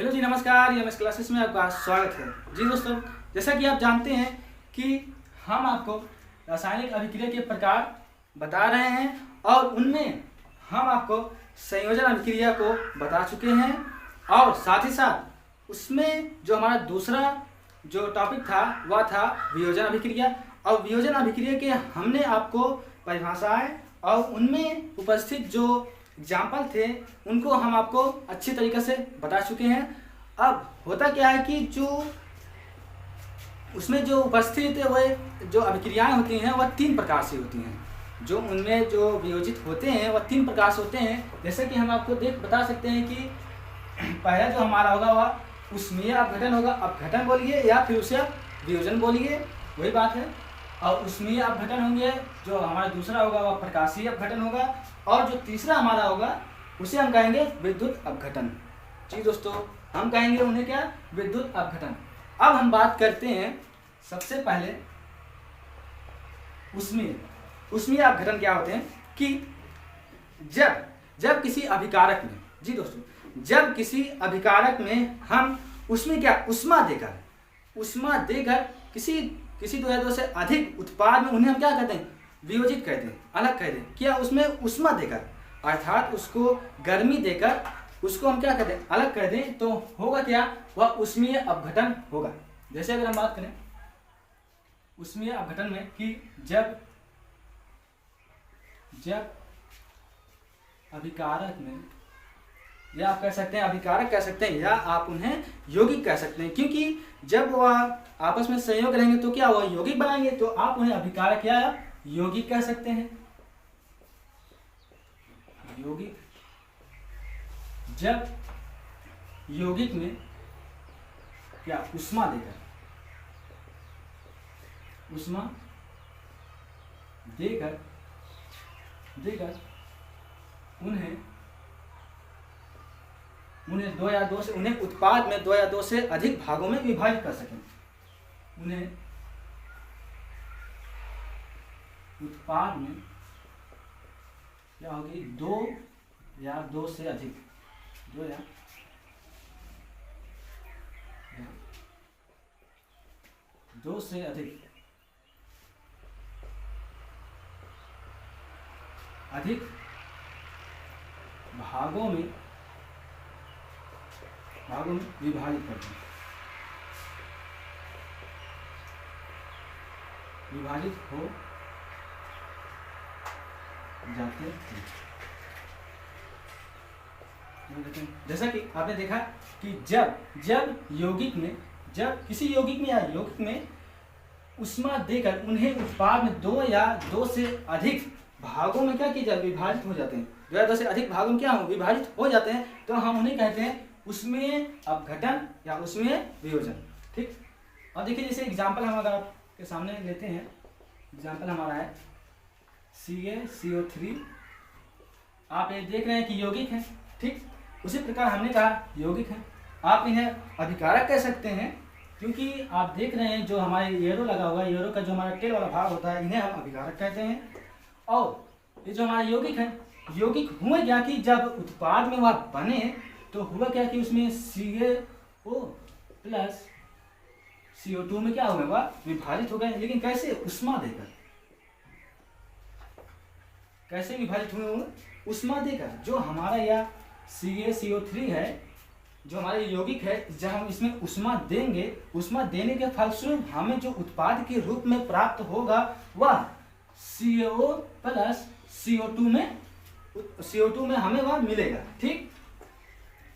Hello जी, नमस्कार। MS classes में आपका स्वागत है। जी दोस्तों, जैसा कि आप जानते हैं कि हम आपको रासायनिक अभिक्रिया के प्रकार बता रहे हैं और उनमें हम आपको संयोजन अभिक्रिया को बता चुके हैं और साथ ही साथ उसमें जो हमारा दूसरा जो टॉपिक था वह था वियोजन अभिक्रिया। और वियोजन अभिक्रिया के हमने आपको परिभाषाएं और उनमें उपस्थित जो एग्जाम्पल थे उनको हम आपको अच्छी तरीके से बता चुके हैं। अब होता क्या है कि जो उसमें जो उपस्थित वह जो अभिक्रियाएं होती हैं वह 3 प्रकार से होती हैं। जो उनमें जो वियोजित होते हैं वह 3 प्रकार से होते हैं। जैसे कि हम आपको बता सकते हैं कि पहला जो हमारा होगा वह ऊष्मीय अपघटन होगा। अपघटन बोलिए या फिर उसे आप वियोजन बोलिए, वही बात है। और ऊष्मीय अपघटन होंगे। जो हमारा दूसरा होगा वह प्रकाशीय अपघटन होगा और जो तीसरा हमारा होगा उसे हम कहेंगे विद्युत अपघटन। जी दोस्तों, हम कहेंगे उन्हें क्या? विद्युत अपघटन। अब हम बात करते हैं सबसे पहले ऊष्मीय अपघटन क्या होते हैं कि जब किसी अभिकारक में, जी दोस्तों, जब किसी अभिकारक में हम उसमें क्या ऊष्मा देकर किसी द्रव्य से अधिक उत्पाद में उन्हें हम क्या कहते हैं? वियोजित कहते हैं, अलग कहते हैं। क्या? उसमें ऊष्मा देकर, अर्थात उसको गर्मी देकर उसको हम क्या कहते हैं? अलग कर दें तो होगा क्या? वह ऊष्मीय अपघटन होगा। जैसे अगर हम बात करें ऊष्मीय अपघटन में कि जब अभिकारक में, या आप कह सकते हैं अभिकारक कह सकते हैं या आप उन्हें यौगिक कह सकते हैं, क्योंकि जब वह आपस में संयोग रहेंगे तो क्या वह यौगिक बनाएंगे, तो आप उन्हें अभिकारक या यौगिक कह सकते हैं। यौगिक, जब यौगिक में क्या ऊष्मा देकर उन्हें उन्हें उत्पाद में 2 या 2 से अधिक भागों में विभाजित कर सकें। उन्हें उत्पाद में क्या होगी? 2 या 2 से अधिक, 2 या दो से अधिक भागों में विभाजित करते हैं, विभाजित हो जाते हैं। जैसा कि आपने देखा कि जब किसी यौगिक में या यौगिक में ऊष्मा देकर उन्हें उत्पाद में 2 या 2 से अधिक भागों में क्या किया जाए? विभाजित हो जाते हैं। 2 या 2 से अधिक भागों में क्या हो? विभाजित हो जाते हैं, तो हम उन्हें कहते हैं ऊष्मीय अपघटन या ऊष्मीय वियोजन। ठीक। और देखिए, जैसे एग्जाम्पल हम अगर आपके सामने लेते हैं, एग्जाम्पल हमारा है CaCO3। आप ये देख रहे हैं कि यौगिक है। ठीक। उसी प्रकार हमने कहा यौगिक है, आप इन्हें अभिकारक कह सकते हैं, क्योंकि आप देख रहे हैं जो हमारे एरो लगा हुआ है, एरो का जो हमारा टेल वाला भाग होता है, इन्हें हम अभिकारक कहते हैं। और ये जो हमारे यौगिक है, यौगिक हुए क्या कि जब उत्पाद में वह बने तो हुआ क्या कि उसमें CaO प्लस CO2 में क्या हुए? वह विभाजित हो गए। लेकिन कैसे? ऊष्मा देकर। कैसे विभाजित हुए? ऊष्मा देकर। जो हमारा यह CaCO3 है, जो हमारे यौगिक है, जब हम इसमें ऊष्मा देंगे, ऊष्मा देने के फलस्वरूप हमें जो उत्पाद के रूप में प्राप्त होगा वह CaO प्लस CO2 में हमें वह मिलेगा। ठीक।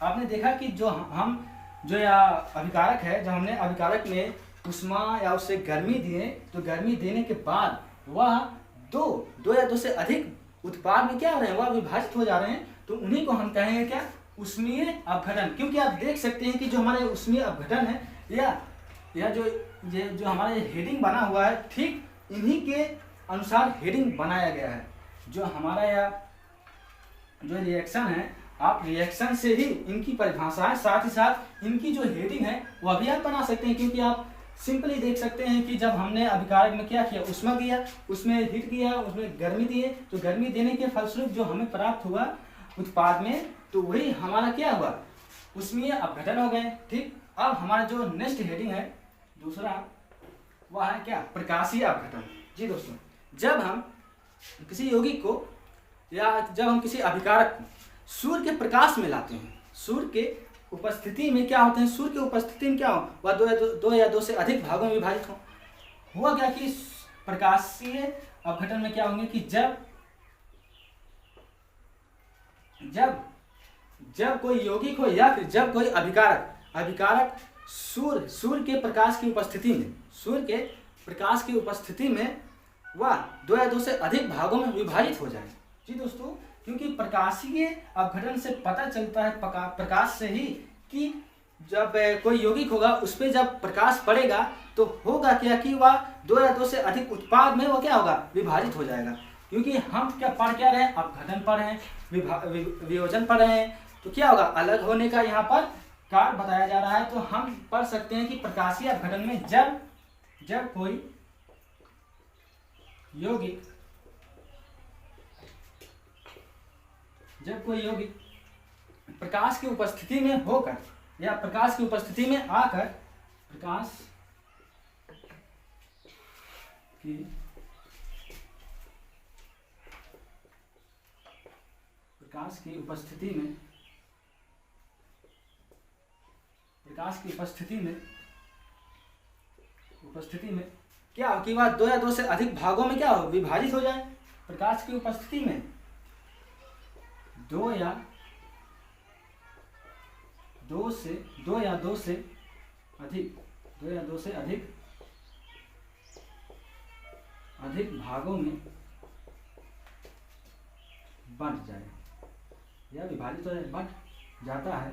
आपने देखा कि जो अभिकारक है, जब हमने अभिकारक में ऊष्मा या उससे गर्मी दिए, तो गर्मी देने के बाद वह 2 या 2 से अधिक उत्पाद में क्या हो रहे हैं? वह विभाजित हो जा रहे हैं, तो उन्हीं को हम कहेंगे क्या? ऊष्मीय अपघटन। क्योंकि आप देख सकते हैं कि जो हमारे ऊष्मीय अपघटन है या जो हमारा हेडिंग बना हुआ है, ठीक इन्हीं के अनुसार हेडिंग बनाया गया है। जो हमारा जो रिएक्शन है, आप रिएक्शन से ही इनकी परिभाषा है, साथ ही साथ इनकी जो हेडिंग है वह भी आप बना सकते हैं। क्योंकि आप सिंपली देख सकते हैं कि जब हमने अभिकारक में क्या किया? ऊष्मा किया, उसमें हीट किया, उसमें गर्मी दिए, तो गर्मी देने के फलस्वरूप जो हमें प्राप्त हुआ उत्पाद में, तो वही हमारा क्या हुआ? उष्मीय अपघटन हो गए। ठीक, अब हमारा जो नेक्स्ट हेडिंग है दूसरा, वह है क्या, प्रकाशीय अपघटन। जी दोस्तों, जब हम किसी यौगिक को या जब हम किसी अभिकारक को सूर्य के प्रकाश में लाते हैं, सूर्य के उपस्थिति में क्या होते हैं, सूर्य की उपस्थिति में क्या हो, वह दो या दो से अधिक भागों में विभाजित हो। हुआ क्या कि प्रकाशीय अपघटन में क्या होंगे कि जब कोई यौगिक हो या फिर जब कोई अभिकारक सूर्य के प्रकाश की उपस्थिति में वह दो या दो से अधिक भागों में विभाजित हो जाए। जी दोस्तों, क्योंकि प्रकाशीय अपघटन से पता चलता है प्रकाश से ही कि जब कोई यौगिक होगा उस पर जब प्रकाश पड़ेगा तो होगा क्या कि वह दो या दो से अधिक उत्पाद में वो क्या होगा, विभाजित हो जाएगा। क्योंकि हम पढ़ क्या रहे हैं, अपघटन पढ़ रहे हैं, वियोजन पढ़ रहे हैं, तो क्या होगा, अलग होने का यहाँ पर कार्य बताया जा रहा है। तो हम पढ़ सकते हैं कि प्रकाशीय अपघटन में जब कोई यौगिक प्रकाश की उपस्थिति में होकर या प्रकाश की उपस्थिति में आकर प्रकाश की उपस्थिति में क्या कि वह दो या दो से अधिक भागों में क्या हो, विभाजित हो जाए। प्रकाश की उपस्थिति में दो या दो से अधिक भागों में बंट जाए या विभाजित हो जाए, बंट जाता है,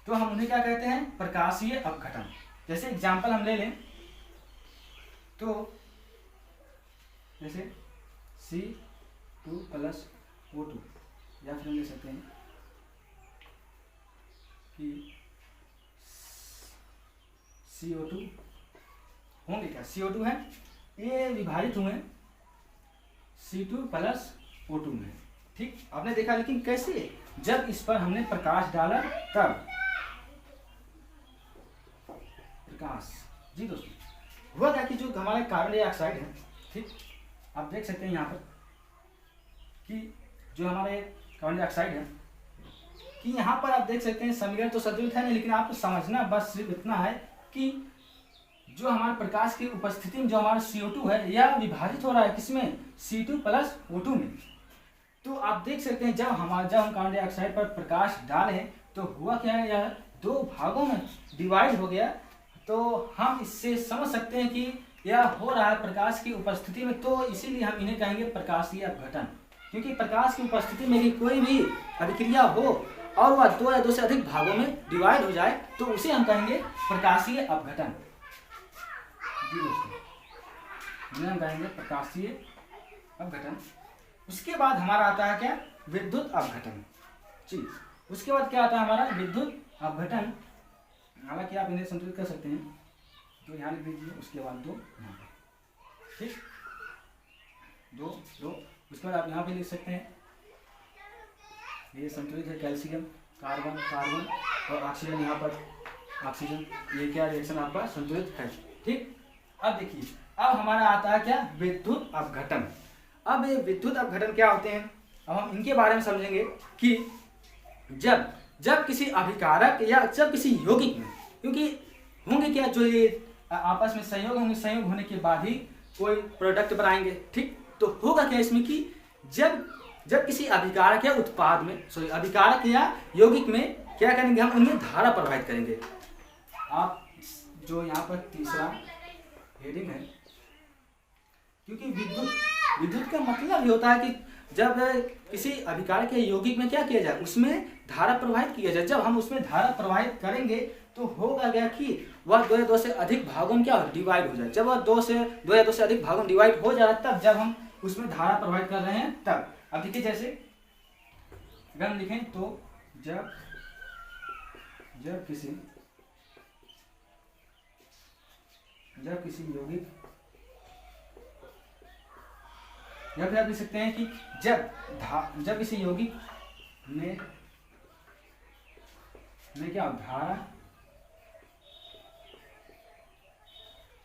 तो हम उन्हें क्या कहते हैं, प्रकाशीय अपघटन। जैसे एग्जाम्पल हम ले लें तो जैसे C2+O2 या फिर हम ले सकते हैं कि CO2 होंगे क्या, CO2 है, ये विभाजित हुए C2+O2 में। ठीक, आपने देखा, लेकिन कैसे, जब इस पर हमने प्रकाश डाला तब प्रकाश। जी दोस्तों, हुआ क्या कि जो हमारे कार्बन डाइऑक्साइड है, ठीक, आप देख सकते हैं यहाँ पर कि जो हमारे कार्बन डाइऑक्साइड है कि यहाँ पर आप देख सकते हैं समीकरण तो संतुलित है नहीं, लेकिन आपको समझना बस सिर्फ इतना है कि जो हमारे प्रकाश की उपस्थिति में जो हमारा CO2 है यह विभाजित हो रहा है किसमें, C2+O2 में। तो आप देख सकते हैं जब हम कार्बन डाइऑक्साइड पर प्रकाश डालें तो हुआ क्या है, यह दो भागों में डिवाइड हो गया। तो हम इससे समझ सकते हैं कि यह हो रहा है प्रकाश की उपस्थिति में, तो इसीलिए हम इन्हें कहेंगे प्रकाशीय अपघटन। क्योंकि प्रकाश की उपस्थिति में कोई भी अभिक्रिया हो और वह दो या दो से अधिक भागों में डिवाइड हो जाए तो उसे हम कहेंगे प्रकाशीय अपघटन। जी दोस्तों, इन्हें हम कहेंगे प्रकाशीय अपघटन। उसके बाद हमारा आता है क्या, विद्युत अपघटन। जी, उसके बाद क्या आता है हमारा, विद्युत अपघटन। हालांकि आप इन्हें संतुलित कर सकते हैं, तो यहाँ लिख दीजिए, उसके बाद दो यहाँ पर, ठीक, दो। उसके बाद आप यहाँ पे लिख सकते हैं, ये संतुलित है, कैल्शियम कार्बन और ऑक्सीजन, यहाँ पर ऑक्सीजन, ये क्या रिएक्शन आपका संतुलित है। ठीक, अब देखिए, अब हमारा आता है क्या, विद्युत अपघटन। अब ये विद्युत अपघटन क्या होते हैं, अब हम इनके बारे में समझेंगे कि जब किसी अभिकारक या जब किसी यौगिक में, क्योंकि होंगे क्या, जो ये आपस में संयोग होंगे, संयोग होने के बाद ही कोई प्रोडक्ट बनाएंगे। ठीक, तो होगा क्या इसमें कि जब किसी अभिकारक या उत्पाद में, अभिकारक या यौगिक में क्या करेंगे, हम उनमें धारा प्रवाहित करेंगे। आप जो यहाँ पर तीसरा हेडिंग है, क्योंकि विद्युत का मतलब ये होता है कि जब किसी अभिकारक या यौगिक में क्या किया जाए, उसमें धारा प्रवाहित किया जाए। जब हम उसमें धारा प्रवाहित करेंगे तो होगा क्या कि वह दो या दो से अधिक भागों में क्या डिवाइड हो जाए। जब वह दो या दो से अधिक भागों में डिवाइड हो जा रहा है, तब जब हम उसमें धारा प्रवाहित कर रहे हैं तब। अब देखिए, जैसे अगर हम लिखें तो जब किसी यौगिक, या फिर आप लिख सकते हैं कि जब किसी यौगिक में क्या धारा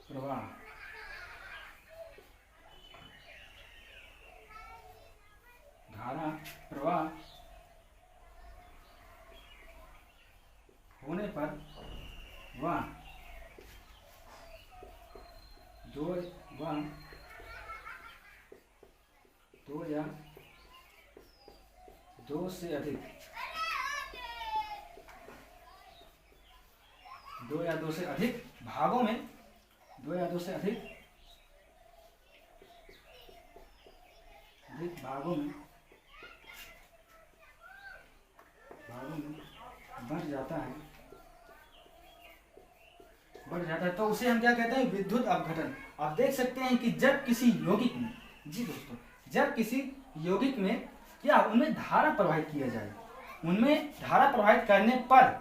प्रवाह होने पर वह दो या दो से अधिक भागों में बढ़ जाता है तो उसे हम क्या कहते हैं, विद्युत अपघटन। आप देख सकते हैं कि जब किसी यौगिक में, जी दोस्तों, जब किसी यौगिक में क्या उनमें धारा प्रवाहित किया जाए, उनमें धारा प्रवाहित करने पर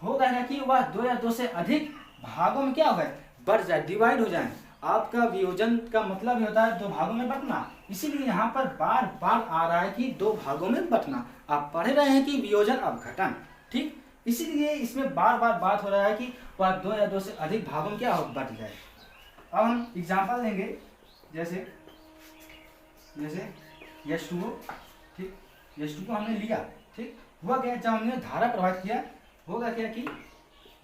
होगा ना कि वह दो या दो से अधिक भागों में क्या होगा, बढ़ जाए, डिवाइड हो जाए। आपका वियोजन का मतलब ही होता है दो भागों में बंटना, इसीलिए यहाँ पर बार बार आ रहा है कि दो भागों में बंटना। आप पढ़ रहे हैं कि वियोजन अपघटन, ठीक, इसीलिए इसमें बार बार बात हो रहा है कि वह दो या दो से अधिक भागों में क्या हो, बट जाए। अब हम एग्जाम्पल लेंगे, जैसे H2O, ठीक, H2 को हमने लिया, ठीक, हुआ क्या, जब हमने धारा प्रवाहित किया होगा क्या कि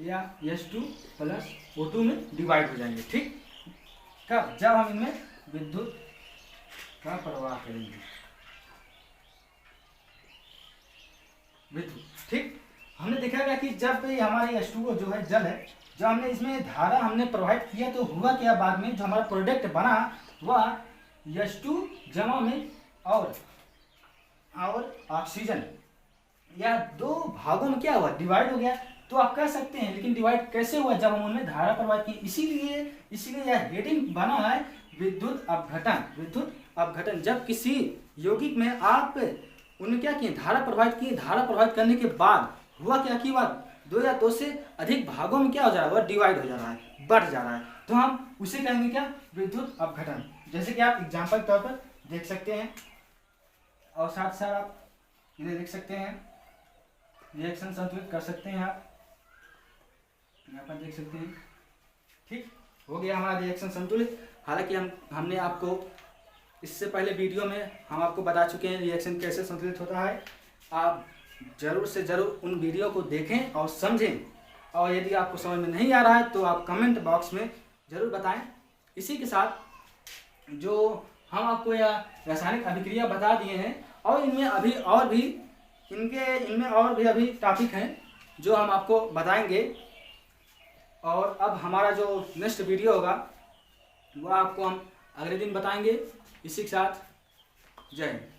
या H2 प्लस O2 में डिवाइड हो जाएंगे, ठीक। कब, जब हम इनमें विद्युत का प्रवाह करेंगे, विद्युत, ठीक। हमने देखा गया कि जब हमारे H2O जो है जल है, जब हमने इसमें धारा हमने प्रवाहित किया तो हुआ क्या, बाद में जो हमारा प्रोडक्ट बना वह H2 जमा में और ऑक्सीजन या दो भागों में क्या हुआ, डिवाइड हो गया। तो आप कह सकते हैं, लेकिन डिवाइड कैसे हुआ, जब हम उनमें धारा प्रवाहित की, इसीलिए यह हेडिंग बना है विद्युत अपघटन। जब किसी यौगिक में आप उन्हें क्या किए, धारा प्रवाहित किए, धारा प्रवाहित करने के बाद हुआ क्या कि वह दो या दो से अधिक भागों में क्या हो जा रहा है, वह डिवाइड हो जा रहा है, बढ़ जा रहा है, तो हम उसे कहेंगे क्या, विद्युत अपघटन। जैसे कि आप एग्जाम्पल तौर पर देख सकते हैं, और साथ साथ आप इन्हें देख सकते हैं, रिएक्शन संतुलित कर सकते हैं, आप यहाँ पर देख सकते हैं, ठीक, हो गया हमारा रिएक्शन संतुलित। हालांकि हमने आपको इससे पहले वीडियो में हम आपको बता चुके हैं रिएक्शन कैसे संतुलित होता है। आप जरूर से जरूर उन वीडियो को देखें और समझें, और यदि आपको समझ में नहीं आ रहा है तो आप कमेंट बॉक्स में जरूर बताएं। इसी के साथ जो हम आपको यह रासायनिक अभिक्रिया बता दिए हैं, और इनमें अभी और भी अभी टॉपिक हैं जो हम आपको बताएंगे, और अब हमारा जो नेक्स्ट वीडियो होगा वह आपको हम अगले दिन बताएंगे। इसी के साथ जय हिंद।